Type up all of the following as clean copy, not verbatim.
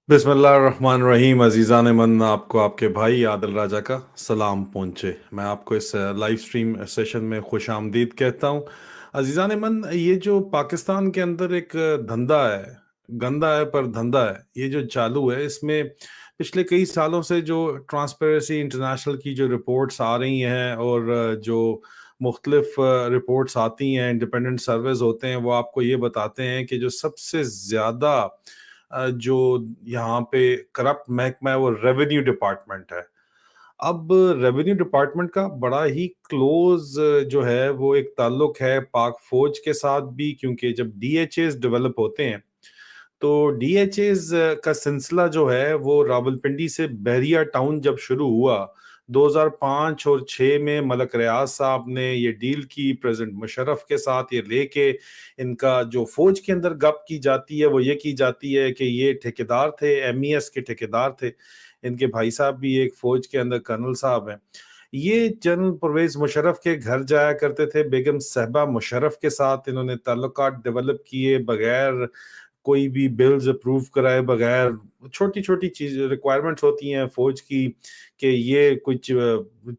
बिस्मिल्लाहिर्रहमानिर्रहीम। अजीज़ान मन, आपको आपके भाई आदिल राजा का सलाम पहुँचे। मैं आपको इस लाइव स्ट्रीम सेशन में खुश आमदीद कहता हूँ। अजीज़ान मन, ये जो पाकिस्तान के अंदर एक धंधा है, गंदा है पर धंधा है, ये जो चालू है, इसमें पिछले कई सालों से जो ट्रांसपेरेंसी इंटरनेशनल की जो रिपोर्ट्स आ रही हैं और जो मुख्तलिफ रिपोर्ट्स आती हैं, इंडिपेंडेंट सर्वेज होते हैं, वो आपको ये बताते हैं कि जो सबसे ज़्यादा जो यहाँ पे करप्ट महकमा है वो रेवेन्यू डिपार्टमेंट है। अब रेवेन्यू डिपार्टमेंट का बड़ा ही क्लोज जो है वो एक ताल्लुक है पाक फौज के साथ भी, क्योंकि जब डीएचएस डेवलप होते हैं तो डीएचएस का सिलसिला जो है वो रावलपिंडी से बहरिया टाउन जब शुरू हुआ 2005 और 6 में मलक रियाज साहब ने ये डील की प्रेसिडेंट मुशर्रफ के साथ, ये लेके इनका जो फौज के अंदर गप की जाती है वो ये की जाती है कि ये ठेकेदार थे, एमईएस के ठेकेदार थे। इनके भाई साहब भी एक फौज के अंदर कर्नल साहब हैं। ये जनरल परवेज मुशर्रफ के घर जाया करते थे, बेगम साहिबा मुशर्रफ के साथ इन्होंने ताल्लुकात डेवलप किए बगैर कोई भी बिल्स अप्रूव कराए बगैर। छोटी छोटी चीज रिक्वायरमेंट्स होती हैं फौज की कि ये कुछ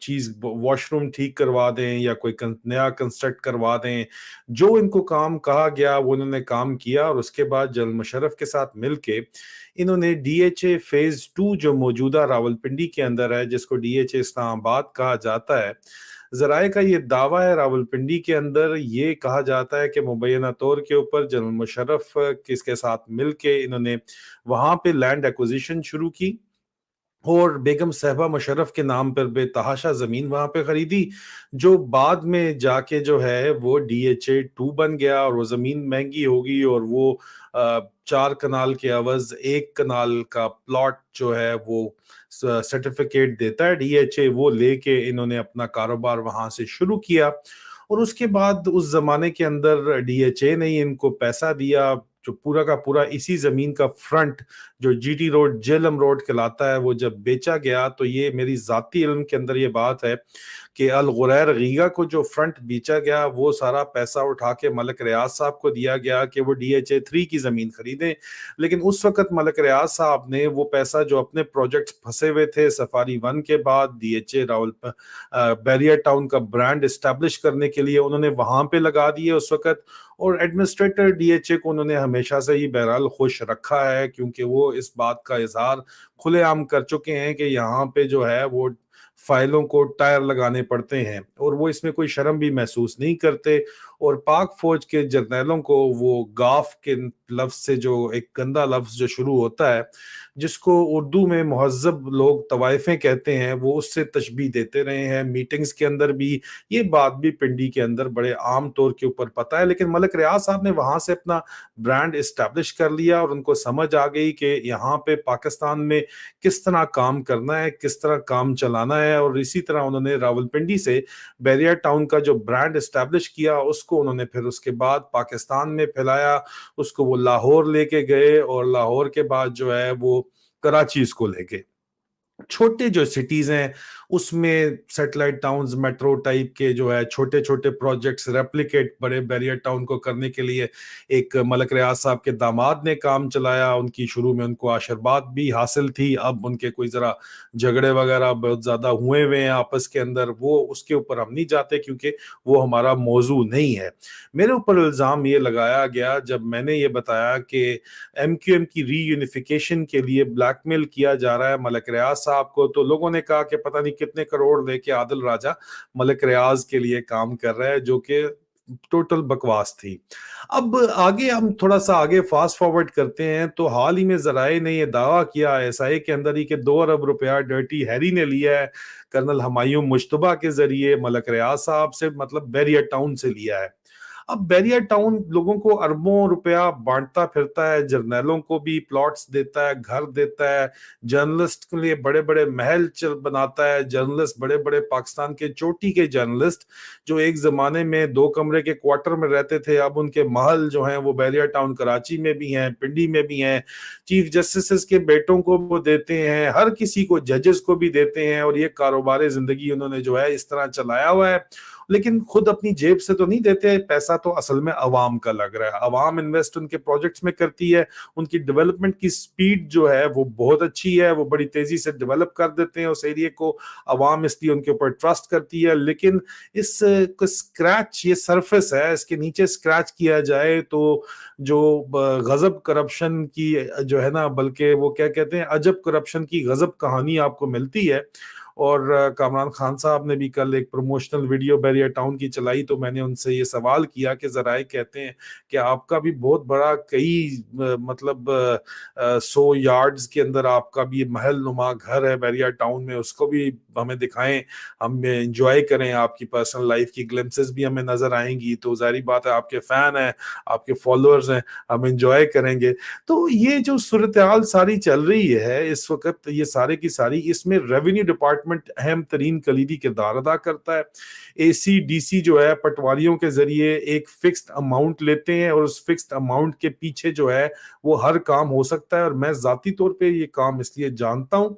चीज वॉशरूम ठीक करवा दें या कोई नया कंस्ट्रक्ट करवा दें। जो इनको काम कहा गया वो इन्होंने काम किया और उसके बाद जनरल मुशर्रफ के साथ मिलके इन्होंने डीएचए फेज 2 जो मौजूदा रावलपिंडी के अंदर है, जिसको डीएचए इस्लामाबाद कहा जाता है, जराए का ये दावा है रावलपिंडी के अंदर ये कहा जाता है कि मुबैना तौर के ऊपर जनरल मुशर्रफ किसके साथ मिलके इन्होंने वहां पे लैंड एक्विजिशन शुरू की और बेगम साहिबा मुशर्रफ के नाम पर बेतहाशा जमीन वहां पे खरीदी, जो बाद में जाके जो है वो डीएचए 2 बन गया और वो जमीन महंगी होगी और वो 4 कनाल के अवज 1 कनाल का प्लॉट जो है वो सर्टिफिकेट देता है डीएचए, वो लेके इन्होंने अपना कारोबार वहां से शुरू किया। और उसके बाद उस जमाने के अंदर डीएचए ने इनको पैसा दिया, जो पूरा का पूरा इसी जमीन का फ्रंट जो जीटी रोड जेलम रोड कहलाता है वो जब बेचा गया, तो ये मेरी जाती इल्म के अंदर ये बात है कि अल गुरैर गीगा को जो फ्रंट बेचा गया वो सारा पैसा उठा के मलक रियाज साहब को दिया गया कि वो डीएचए 3 की जमीन खरीदें। लेकिन उस वक्त मलक रियाज साहब ने वो पैसा जो अपने प्रोजेक्ट फंसे हुए थे सफारी 1 के बाद डीएचए रावल बैरियर टाउन का ब्रांड एस्टेब्लिश करने के लिए, उन्होंने वहां पे लगा दिए उस वक्त। और एडमिनिस्ट्रेटर डीएचए को उन्होंने हमेशा से ही बहरहाल खुश रखा है, क्योंकि वो इस बात का इजहार खुलेआम कर चुके हैं कि यहाँ पे जो है वो फाइलों को टायर लगाने पड़ते हैं और वो इसमें कोई शर्म भी महसूस नहीं करते। और पाक फौज के जर्नैलों को वो गाफ के लफ्ज से, जो एक गंदा लफ्ज जो शुरू होता है जिसको उर्दू में मुहज्जब लोग तवाइफें कहते हैं, वो उससे तशबीह देते रहे हैं मीटिंग्स के अंदर भी। ये बात भी पिंडी के अंदर बड़े आम तौर के ऊपर पता है। लेकिन मलक रियाज साहब ने वहां से अपना ब्रांड इस्टेब्लिश कर लिया और उनको समझ आ गई कि यहाँ पे पाकिस्तान में किस तरह काम करना है, किस तरह काम चलाना है। और इसी तरह उन्होंने रावलपिंडी से बैरियर टाउन का जो ब्रांड इस्टेब्लिश किया उसको उन्होंने फिर उसके बाद पाकिस्तान में फैलाया। उसको वो लाहौर लेके गए और लाहौर के बाद जो है वो कराची इसको लेके, छोटे जो सिटीज हैं उसमें सैटेलाइट टाउन्स मेट्रो टाइप के जो है छोटे छोटे प्रोजेक्ट्स रेप्लिकेट बड़े बैरियर टाउन को करने के लिए एक मलक रियाज साहब के दामाद ने काम चलाया। उनकी शुरू में उनको आशीर्वाद भी हासिल थी, अब उनके कोई जरा झगड़े वगैरह बहुत ज्यादा हुए हैं आपस के अंदर, वो उसके ऊपर हम नहीं जाते क्योंकि वो हमारा मौजू नहीं है। मेरे ऊपर इल्जाम ये लगाया गया जब मैंने ये बताया कि एमक्यूएम की रीयूनिफिकेशन के लिए ब्लैकमेल किया जा रहा है मलक रियाज साहब को, तो लोगों ने कहा कि पता नहीं कितने करोड़ लेके आदिल राजा मलक रियाज के लिए काम कर रहा है, जो कि टोटल बकवास थी। अब आगे हम थोड़ा सा आगे फास्ट फॉरवर्ड करते हैं तो हाल ही में जराए ने यह दावा किया एसआई के अंदर ही कि 2 अरब रुपया डर्टी हैरी ने लिया है कर्नल हमायूं मुश्तबा के जरिए मलक रियाज साहब से, मतलब बैरियर टाउन से लिया है। अब बैरियर टाउन लोगों को अरबों रुपया बांटता फिरता है, जर्नैलों को भी प्लॉट्स देता है, घर देता है, जर्नलिस्ट के लिए बड़े बड़े महल बनाता है। जर्नलिस्ट बड़े बड़े पाकिस्तान के चोटी के जर्नलिस्ट जो एक जमाने में 2 कमरे के क्वार्टर में रहते थे, अब उनके महल जो हैं वो बैरियर टाउन कराची में भी हैं, पिंडी में भी हैं। चीफ जस्टिस के बेटों को वो देते हैं, हर किसी को, जजेस को भी देते हैं। और ये कारोबार जिंदगी उन्होंने जो है इस तरह चलाया हुआ है। लेकिन खुद अपनी जेब से तो नहीं देते, पैसा तो असल में अवाम का लग रहा है, अवाम इन्वेस्ट उनके प्रोजेक्ट्स में करती है, उनकी डेवलपमेंट की स्पीड जो है वो बहुत अच्छी है, वो बड़ी तेजी से डेवलप कर देते हैं उस एरिया को, अवाम इसलिए उनके ऊपर ट्रस्ट करती है। लेकिन इस स्क्रैच, ये सरफेस है, इसके नीचे स्क्रैच किया जाए तो जो गजब करप्शन की जो है ना, बल्कि वो क्या कहते हैं, अजब करप्शन की गजब कहानी आपको मिलती है। और कामरान खान साहब ने भी कल एक प्रमोशनल वीडियो बैरियर टाउन की चलाई, तो मैंने उनसे ये सवाल किया कि जरा ये कहते हैं कि आपका भी बहुत बड़ा, कई मतलब 100 यार्ड्स के अंदर आपका भी महल नुमा घर है बैरियर टाउन में, उसको भी हमें दिखाएं, हम एंजॉय करें, आपकी पर्सनल लाइफ की ग्लिम्पसेस भी हमें नजर आएंगी, तो जारी बात है आपके फैन हैं, आपके फॉलोअर्स हैं, हम एंजॉय करेंगे। तो ये जो सूरत हाल सारी चल रही है इस वक्त, ये सारे की सारी, इसमें रेवेन्यू डिपार्टमेंट अहम तरीन कलीदी किरदार अदा करता है। एसी डीसी जो है पटवारियों के जरिए एक फिक्स्ड अमाउंट लेते हैं, और उस फिक्स्ड अमाउंट के पीछे जो है वो हर काम हो सकता है। और मैं जाती तौर पे ये काम इसलिए जानता हूं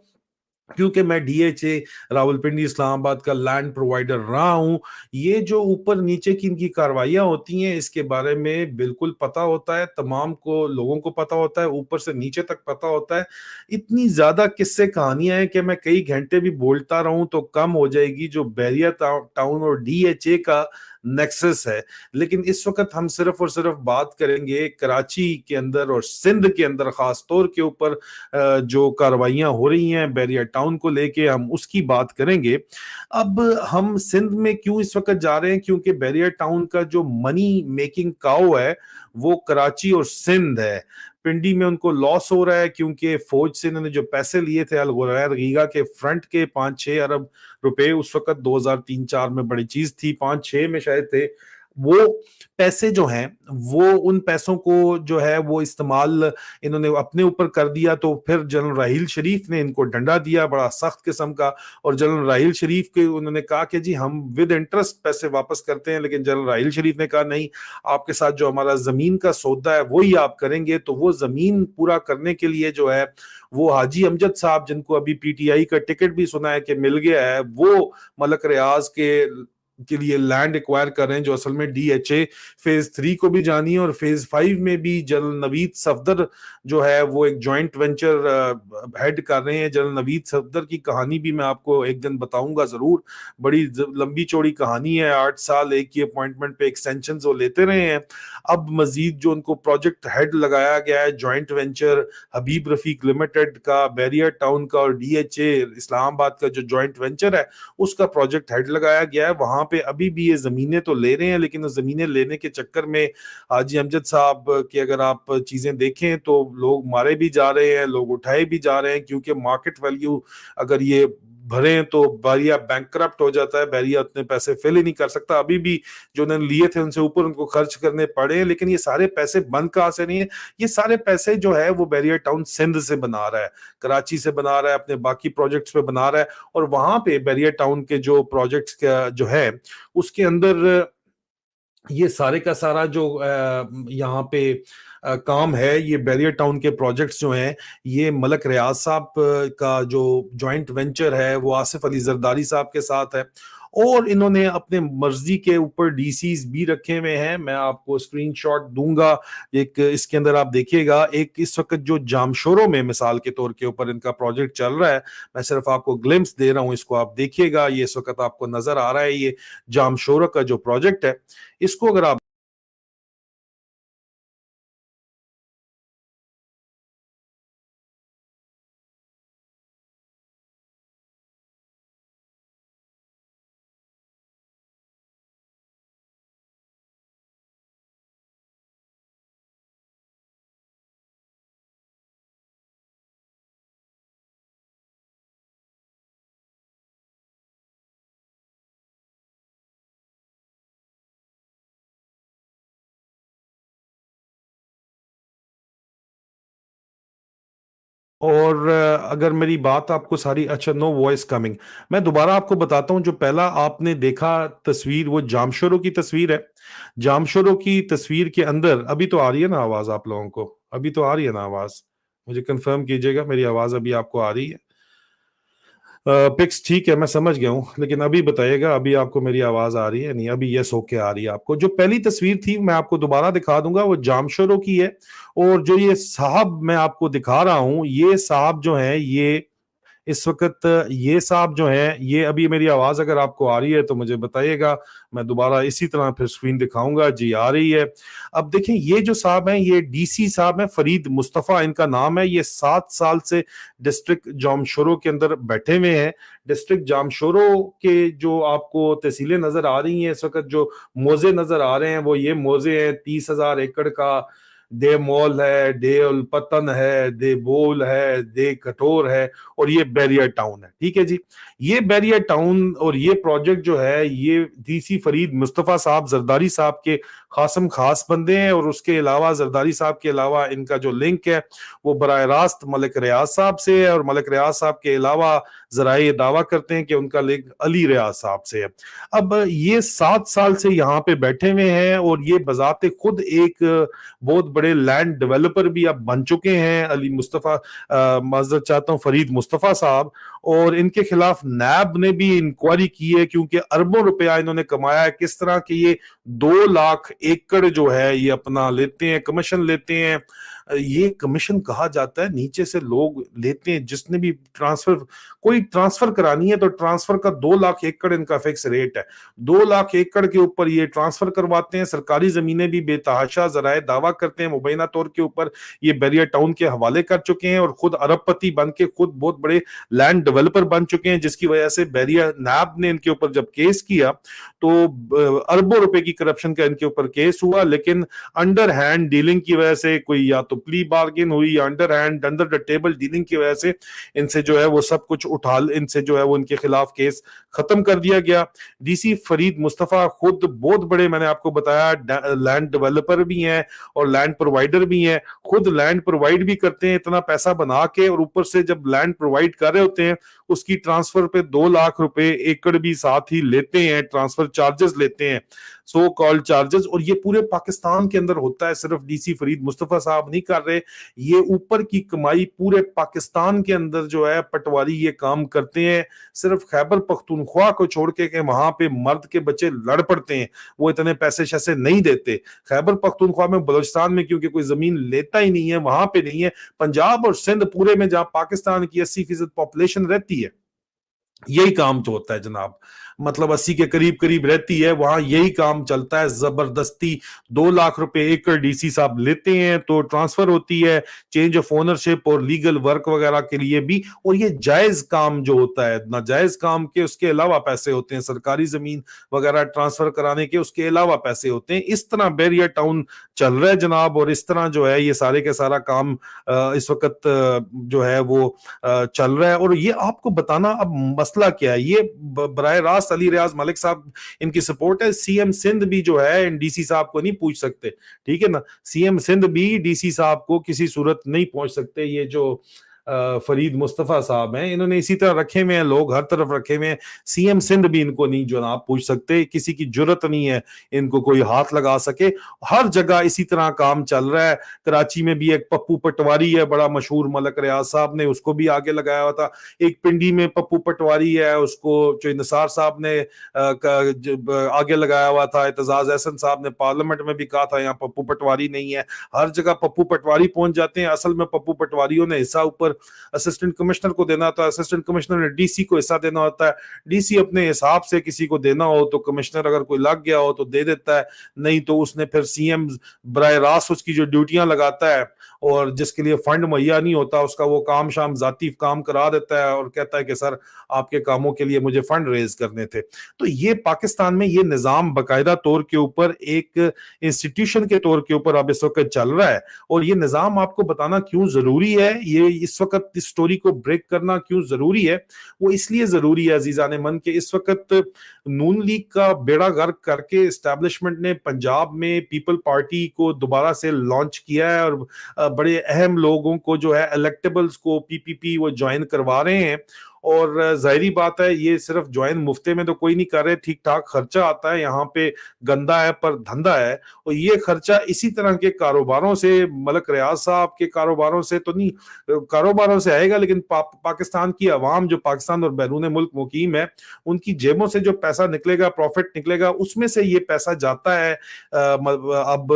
क्योंकि मैं डीएचए रावलपिंडी इस्लामाबाद का लैंड प्रोवाइडर रहा हूं। ये जो ऊपर नीचे की इनकी कार्रवाइयां होती हैं इसके बारे में बिल्कुल पता होता है, तमाम को लोगों को पता होता है, ऊपर से नीचे तक पता होता है। इतनी ज्यादा किस्से कहानियां हैं कि मैं कई घंटे भी बोलता रहूं तो कम हो जाएगी, जो बैरियर टाउन और डीएचए का नेक्सस है। लेकिन इस वक्त हम सिर्फ और सिर्फ बात करेंगे कराची के अंदर और सिंध के अंदर खास तौर के ऊपर जो कार्रवाइयां हो रही हैं बैरियर टाउन को लेके, हम उसकी बात करेंगे। अब हम सिंध में क्यों इस वक्त जा रहे हैं, क्योंकि बैरियर टाउन का जो मनी मेकिंग काउ है वो कराची और सिंध है। पिंडी में उनको लॉस हो रहा है क्योंकि फौज से इन्होंने जो पैसे लिए थे अल गुरैर गीगा के फ्रंट के 5-6 अरब रुपए, उस वक्त 2003-4 में बड़ी चीज थी, 5-6 में शायद थे वो पैसे जो हैं, वो उन पैसों को जो है वो इस्तेमाल इन्होंने अपने ऊपर कर दिया। तो फिर जनरल राहील शरीफ ने इनको डंडा दिया बड़ा सख्त किस्म का, और जनरल राहील शरीफ के उन्होंने कहा कि जी हम विद इंटरेस्ट पैसे वापस करते हैं। लेकिन जनरल राहील शरीफ ने कहा नहीं, आपके साथ जो हमारा जमीन का सौदा है वही आप करेंगे। तो वो जमीन पूरा करने के लिए जो है वो हाजी अमजद साहब, जिनको अभी पीटीआई का टिकट भी सुना है कि मिल गया है, वो मलक रियाज के लिए लैंड एक्वायर कर रहे हैं, जो असल में डीएचए फेज 3 को भी जानी है। और फेज 5 में भी जनरल नवीद सफदर जो है वो एक जॉइंट वेंचर हेड कर रहे हैं। जनरल नवीद सफदर की कहानी भी मैं आपको एक दिन बताऊंगा जरूर, बड़ी लंबी चौड़ी कहानी है। 8 साल एक ही अपॉइंटमेंट पे एक्सटेंशन वो लेते रहे हैं। अब मजीद जो उनको प्रोजेक्ट हेड लगाया गया है जॉइंट वेंचर हबीब रफीक लिमिटेड का, बैरियर टाउन का और डीएचए इस्लामाबाद का जो जॉइंट वेंचर है उसका प्रोजेक्ट हेड लगाया गया है। वहां पे अभी भी ये जमीनें तो ले रहे हैं, लेकिन उस जमीनें लेने के चक्कर में हाजी अमजद साहब की अगर आप चीजें देखें तो लोग मारे भी जा रहे हैं, लोग उठाए भी जा रहे हैं, क्योंकि मार्केट वैल्यू अगर ये भरे तो बैरिया बैंकरप्ट हो जाता है, बैरिया उतने पैसे फिल ही नहीं कर सकता। अभी भी जो उन्होंने लिए थे उनसे ऊपर उनको खर्च करने पड़े हैं। लेकिन ये सारे पैसे बंद कहां से नहीं है, ये सारे पैसे जो है वो बैरियर टाउन सिंध से बना रहा है, कराची से बना रहा है, अपने बाकी प्रोजेक्ट्स पे बना रहा है। और वहां पे बैरियर टाउन के जो प्रोजेक्ट्स का जो है उसके अंदर ये सारे का सारा जो यहाँ पे काम है, ये बैरियर टाउन के प्रोजेक्ट्स जो हैं, ये मलक रियाज साहब का जो जॉइंट वेंचर है वो आसिफ अली जरदारी साहब के साथ है। और इन्होंने अपने मर्जी के ऊपर डीसीज भी रखे हुए हैं, मैं आपको स्क्रीनशॉट दूंगा। एक इसके अंदर आप देखिएगा, एक इस वक्त जो जामशोरों में मिसाल के तौर के ऊपर इनका प्रोजेक्ट चल रहा है, मैं सिर्फ आपको ग्लिम्स दे रहा हूं, इसको आप देखिएगा। ये इस वक्त आपको नजर आ रहा है, ये जामशोरों का जो प्रोजेक्ट है, इसको अगर आप और अगर मेरी बात आपको सारी, अच्छा नो वॉइस कमिंग, मैं दोबारा आपको बताता हूं। जो पहला आपने देखा तस्वीर वो जामशोरों की तस्वीर है। जामशोरों की तस्वीर के अंदर अभी तो आ रही है ना आवाज आप लोगों को, अभी तो आ रही है ना आवाज, मुझे कंफर्म कीजिएगा मेरी आवाज अभी आपको आ रही है। पिक्स ठीक है, मैं समझ गया हूँ, लेकिन अभी बताइएगा, अभी आपको मेरी आवाज आ रही है? नहीं, अभी यस ओके आ रही है आपको? जो पहली तस्वीर थी मैं आपको दोबारा दिखा दूंगा, वो जामशोरों की है। और जो ये साहब मैं आपको दिखा रहा हूँ, ये साहब जो है, ये इस वक्त ये साहब जो हैं, ये अभी मेरी आवाज अगर आपको आ रही है तो मुझे बताइएगा, मैं दोबारा इसी तरह फिर स्क्रीन दिखाऊंगा। जी आ रही है। अब देखें, ये जो साहब हैं, ये डीसी साहब हैं, फरीद मुस्तफा इनका नाम है। ये 7 साल से डिस्ट्रिक्ट जामशोरो के अंदर बैठे हुए हैं। डिस्ट्रिक्ट जामशोरो के जो आपको तहसीलें नजर आ रही हैं इस वक्त, जो मोजे नजर आ रहे हैं, वो ये मोजे हैं। 30,000 एकड़ का दे मॉल है, दे उलपतन है, दे बोल है, दे कठोर है, और ये बैरियर टाउन है। ठीक है जी। ये बैरियर टाउन और ये प्रोजेक्ट जो है, ये डीसी फरीद मुस्तफा साहब जरदारी साहब के खासम खास बंदे हैं। और उसके अलावा जरदारी साहब के अलावा इनका जो लिंक है वो बराह रास्त मलिक रियाज साहब से है। और मलिक रियाज साहब के अलावा जरा ये दावा करते हैं कि उनका लिंक अली रियाज साहब से है। अब ये 7 साल से यहाँ पे बैठे हुए हैं, और ये बजाते खुद एक बहुत बड़े लैंड डेवलपर भी अब बन चुके हैं, अली मुस्तफा, माजरत चाहता हूँ, फरीद मुस्तफा साहब। और इनके खिलाफ नैब ने भी इंक्वायरी की है, क्योंकि अरबों रुपया इन्होंने कमाया है। किस तरह के ये 2 लाख एकड़ जो है ये अपना लेते हैं, कमीशन लेते हैं। ये कमीशन कहा जाता है, नीचे से लोग लेते हैं, जिसने भी ट्रांसफर, कोई ट्रांसफर करानी है तो ट्रांसफर का 2 लाख एकड़ इनका फिक्स रेट है। 2 लाख एकड़ के ऊपर ये ट्रांसफर करवाते हैं। सरकारी जमीनें भी बेतहाशा जराए दावा करते हैं, मुबैना तौर के ऊपर ये बैरियर टाउन के हवाले कर चुके हैं, और खुद अरबपति बन के खुद बहुत बड़े लैंड डेवलपर बन चुके हैं। जिसकी वजह से बैरियर नैब ने इनके ऊपर जब केस किया तो अरबों रुपए की करप्शन का इनके ऊपर केस हुआ। लेकिन अंडर हैंड डीलिंग की वजह से, कोई या तो प्ली बार्गेन हुई, या under hand under the table dealing की वजह से इनसे जो है वो सब कुछ उठा, इनसे जो है वो इनके खिलाफ केस खत्म कर दिया गया। डीसी फरीद मुस्तफा खुद बहुत बड़े, मैंने आपको बताया, लैंड डेवलपर भी हैं और लैंड प्रोवाइडर भी हैं। खुद लैंड प्रोवाइड भी करते हैं इतना पैसा बना के, और ऊपर से जब लैंड प्रोवाइड कर रहे होते हैं उसकी ट्रांसफर पे 2 लाख रुपए एकड़ भी साथ ही लेते हैं, ट्रांसफर चार्जेस लेते हैं, सो कॉल्ड चार्जेस। और ये पूरे पाकिस्तान के अंदर होता है, सिर्फ डीसी फरीद मुस्तफा साहब नहीं कर रहे। ये ऊपर की कमाई पूरे पाकिस्तान के अंदर जो है पटवारी ये काम करते हैं। सिर्फ खैबर पख्तूनख्वा को छोड़ के वहां पे मर्द के बच्चे लड़ पड़ते हैं, वो इतने पैसे शैसे नहीं देते। खैबर पख्तूनख्वा में, बलोचिस्तान में, क्योंकि कोई जमीन लेता ही नहीं है, वहां पे नहीं है। पंजाब और सिंध पूरे में, जहां पाकिस्तान की 80% पॉपुलेशन रहती है, यही काम तो होता है जनाब। मतलब 80 के करीब करीब रहती है, वहां यही काम चलता है जबरदस्ती। 2 लाख रुपए एकड़ डीसी साहब लेते हैं, तो ट्रांसफर होती है, चेंज ऑफ ओनरशिप और लीगल वर्क वगैरह के लिए भी। और ये जायज काम जो होता है, नाजायज काम के उसके अलावा पैसे होते हैं, सरकारी जमीन वगैरह ट्रांसफर कराने के उसके अलावा पैसे होते हैं। इस तरह बैरियर टाउन चल रहा है जनाब। और इस तरह जो है ये सारे के सारा काम इस वक्त जो है वो चल रहा है। और ये आपको बताना, अब मसला क्या है, ये बराह रास्त अली रियाज मलिक साहब इनकी सपोर्ट है। सीएम सिंध भी जो है डीसी साहब को नहीं पूछ सकते, ठीक है ना। सीएम सिंध भी डीसी साहब को किसी सूरत नहीं पहुंच सकते। ये जो फरीद मुस्तफा साहब हैं, इन्होंने इसी तरह रखे हुए हैं, लोग हर तरफ रखे हुए हैं। सीएम सिंध भी इनको नहीं जो आप पूछ सकते, किसी की जरूरत नहीं है इनको कोई हाथ लगा सके। हर जगह इसी तरह काम चल रहा है। कराची में भी एक पप्पू पटवारी है बड़ा मशहूर, मलिक रियाज साहब ने उसको भी आगे लगाया हुआ था। एक पिंडी में पप्पू पटवारी है, उसको जो निसार साहब ने आगे लगाया हुआ था। एतजाज एहसन साहब ने पार्लियामेंट में भी कहा था यहाँ पप्पू पटवारी नहीं है। हर जगह पप्पू पटवारी पहुंच जाते हैं। असल में पप्पू पटवारियों ने हिस्सा ऊपर असिस्टेंट कमिश्नर को देना होता है, असिस्टेंट कमिश्नर ने डीसी को हिस्सा देना होता है। डीसी अपने हिसाब से किसी को देना हो तो कमिश्नर अगर कोई लग गया हो तो दे देता है, नहीं तो उसने फिर सीएम बराह रास्त उसकी जो ड्यूटियां लगाता है, और जिसके लिए फंड मुहैया नहीं होता उसका वो काम शाम जाती काम करा देता है, और कहता है कि सर आपके कामों के लिए मुझे फंड रेज करने थे। तो ये पाकिस्तान में ये निजाम बाकायदा तौर के ऊपर एक इंस्टीट्यूशन के तौर के ऊपर अब इस वक्त चल रहा है। और ये निजाम आपको बताना क्यों जरूरी है, ये इस वक्त इस स्टोरी को ब्रेक करना क्यों जरूरी है, वो इसलिए जरूरी है अजीजान मन के इस वक्त नून लीग का बेड़ा गर्क करके एस्टैब्लिशमेंट ने पंजाब में पीपल पार्टी को दोबारा से लॉन्च किया है, और बड़े अहम लोगों को जो है इलेक्टेबल्स को पीपीपी वो ज्वाइन करवा रहे हैं। اور ظاہری بات ہے یہ صرف جوائن مفتے میں تو کوئی نہیں کر رہے, ٹھیک ٹھاک خرچہ آتا ہے یہاں پہ, گندا ہے پر دھندا ہے, اور یہ خرچہ اسی طرح کے کاروباروں سے, ملک ریاض صاحب کے کاروباروں سے تو نہیں, کاروباروں سے آئے گا, لیکن پاکستان کی عوام جو پاکستان اور بیرون ملک مقیم ہے ان کی جیبوں سے جو پیسہ نکلے گا, پروفٹ نکلے گا, اس میں سے یہ پیسہ جاتا ہے اب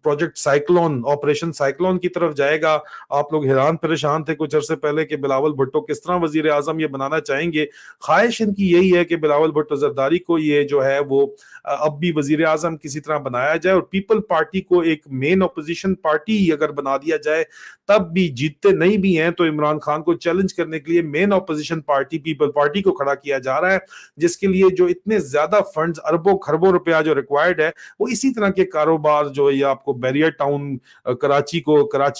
پروجیکٹ سائیکلون, آپریشن سائیکلون کی طرف جائے گا. آپ لوگ حیران پریشان تھے کچھ عرصے پہلے کہ بلاول بھٹو کس طرح وزیر اعظم یہ بنانا چاہیں گے. خواہش ان کی یہی ہے کہ بلاول بھٹو زرداری کو یہ جو ہے وہ اب بھی وزیر اعظم کسی طرح بنایا جائے, اور پیپل پارٹی کو ایک مین اپوزیشن پارٹی اگر بنا دیا جائے, تب بھی جیتتے نہیں بھی ہیں تو عمران خان کو چیلنج کرنے کے لیے مین اپوزیشن پارٹی پیپل پارٹی کو کھڑا کیا جا رہا ہے, جس کے لیے جو اتنے زیادہ فنڈز, اربوں خربوں روپیہ جو ریکوائرڈ ہے, وہ اسی طرح کے کاروبار جو یہ آپ کو بیریئر ٹاؤن کراچی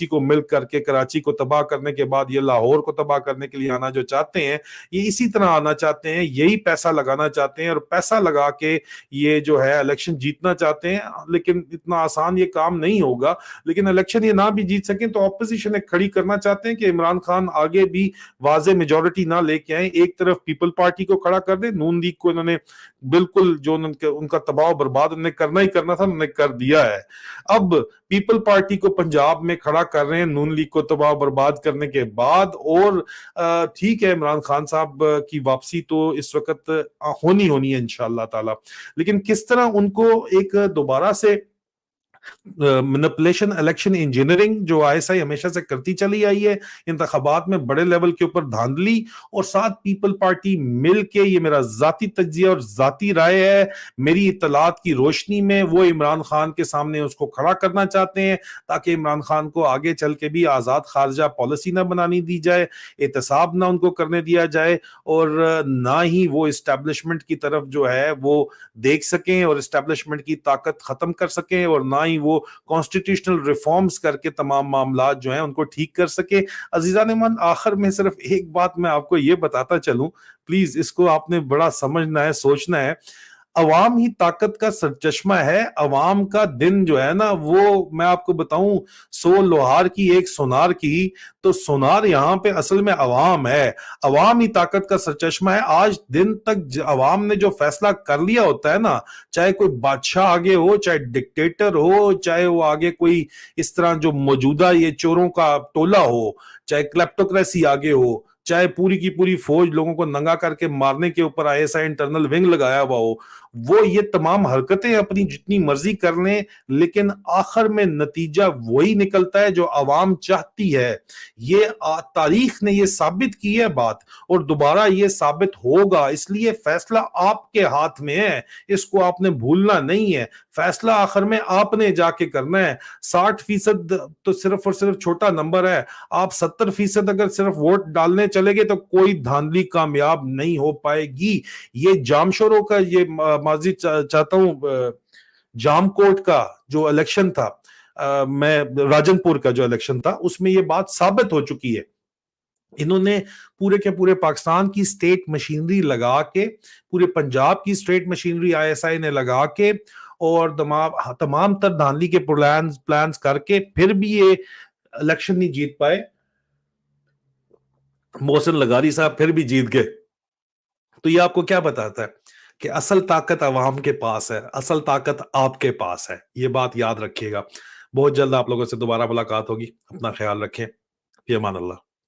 کو ملک کر کے کراچی کو تباہ کرنے کے بعد یہ لاہور کو تباہ کرنے کے لیے آنا جو چاہتے ہیں, یہ اسی طرح آنا چاہتے ہیں, یہی پیسہ لگانا چاہتے ہیں, اور پیسہ لگا کے یہ جو ہے الیکشن جیتنا چاہتے ہیں. لیکن اتنا آسان یہ کام نہیں ہوگا, لیکن الیکشن یہ نہ بھی جیت سکیں تو اپوزیشن ایک کھڑی کرنا چاہتے ہیں کہ عمران خان آگے بھی واضح میجورٹی نہ لے کے آئیں, ایک طرف پیپل پارٹی کو کھڑا کر دیں, نون لیگ کو انہوں نے بالکل جو ان کا تباہ و برباد انہوں نے کرنا ہی کرنا تھا, انہوں نے کر دیا ہے. اب پیپل پارٹی کو پنجاب میں کھڑا کر رہے ہیں نون لیگ کو تباہ و برباد کرنے کے بعد, اور ٹھیک ہے عمران خان صاحب کی واپسی تو اس وقت ہونی ہے انشاءاللہ تعالی, لیکن کس طرح ان کو ایک دوبارہ سے مینپولیشن, الیکشن انجینئرنگ جو آئی ایس آئی ہمیشہ سے کرتی چلی آئی ہے, انتخابات میں بڑے لیول کے اوپر دھاندلی, اور ساتھ پیپل پارٹی مل کے, یہ میرا ذاتی تجزیہ اور ذاتی رائے ہے, میری اطلاعات کی روشنی میں وہ عمران خان کے سامنے اس کو کھڑا کرنا چاہتے ہیں تاکہ عمران خان کو آگے چل کے بھی آزاد خارجہ پالیسی نہ بنانی دی جائے, احتساب نہ ان کو کرنے دیا جائے, اور نہ ہی وہ اسٹیبلشمنٹ کی طرف جو ہے وہ دیکھ سکیں اور اسٹیبلشمنٹ کی طاقت ختم کر سکیں, اور نہ ہی وہ کانسٹیٹیوشنل ریفارمز کر کے تمام معاملات جو ہیں ان کو ٹھیک کر سکے. عزیزان من, آخر میں صرف ایک بات میں آپ کو یہ بتاتا چلوں, پلیز اس کو آپ نے بڑا سمجھنا ہے, سوچنا ہے. عوام ہی طاقت کا سرچشمہ ہے, عوام کا دن جو ہے نا وہ, میں آپ کو بتاؤں, 100 لوہار کی ایک سونار کی, تو سونار یہاں پہ اصل میں عوام ہے, عوام ہی طاقت کا سرچشمہ ہے. آج دن تک عوام نے جو فیصلہ کر لیا ہوتا ہے نا, چاہے کوئی بادشاہ آگے ہو, چاہے ڈکٹیٹر ہو, چاہے وہ آگے کوئی اس طرح جو موجودہ یہ چوروں کا ٹولہ ہو, چاہے کلیپٹوکریسی آگے ہو, چاہے پوری کی پوری فوج لوگوں کو ننگا کر کے مارنے کے اوپر I S I internal wing لگایا ہوا ہو, وہ یہ تمام حرکتیں اپنی جتنی مرضی کر لیں, لیکن آخر میں نتیجہ وہی نکلتا ہے جو عوام چاہتی ہے. یہ تاریخ نے یہ ثابت کی ہے بات, اور دوبارہ یہ ثابت ہوگا, اس لیے فیصلہ آپ کے ہاتھ میں ہے, اس کو آپ نے بھولنا نہیں ہے. فیصلہ آخر میں آپ نے جا کے کرنا ہے. 60% تو صرف اور صرف چھوٹا نمبر ہے, آپ 70% اگر صرف ووٹ ڈالنے چلے گے تو کوئی دھاندلی کامیاب نہیں ہو پائے گی. یہ جامشوروں کا, یہ ماضی چاہتا ہوں جام کوٹ کا جو الیکشن تھا, میں راجن پور کا جو الیکشن تھا, اس میں یہ بات ثابت ہو چکی ہے. انہوں نے پورے کے پورے پاکستان کی سٹیٹ مشینری لگا کے, پورے پنجاب کی state machinery I S I نے لگا کے, اور تمام تر دھاندلی کے پلانز کر کے پھر بھی یہ الیکشن نہیں جیت پائے. محسن لغاری صاحب پھر بھی جیت گئے. تو یہ آپ کو کیا بتاتا ہے کہ اصل طاقت عوام کے پاس ہے, اصل طاقت آپ کے پاس ہے. یہ بات یاد رکھیے گا. بہت جلد آپ لوگوں سے دوبارہ ملاقات ہوگی. اپنا خیال رکھیں. فی امان اللہ.